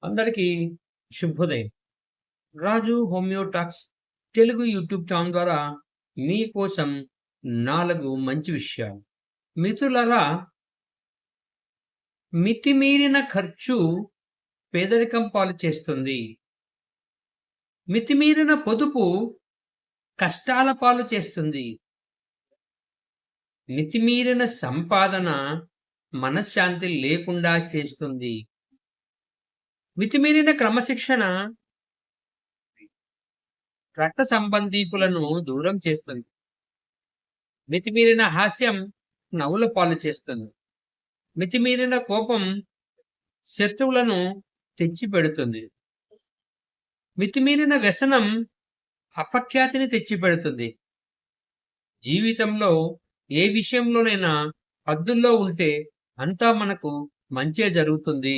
అందరికీ శుభోదయం. రాజు హోమియోటాక్స్ Telugu YouTube channel ద్వారా మీకోసం 4 మంచి విషయాలు. మిత్రులారా, మితిమీరిన ఖర్చు పేదరికం పాలు చేస్తుంది. మితిమీరిన పొదుపు కష్టాల పాలు చేస్తుంది. మితిమీరిన సంపాదన మనశ్శాంతి లేకుండా చేస్తుంది. మితిమీరిన క్రమశిక్షణ రక్త సంబంధీకులను దూరం చేస్తుంది. మితిమీరిన హాస్యం నవ్వుల పాలు చేస్తుంది. మితిమీరిన కోపం శత్రువులను తెచ్చిపెడుతుంది. మితిమీరిన వ్యసనం అపఖ్యాతిని తెచ్చిపెడుతుంది. జీవితంలో ఏ విషయంలోనైనా హద్దుల్లో ఉంటే అంతా మనకు మంచే జరుగుతుంది.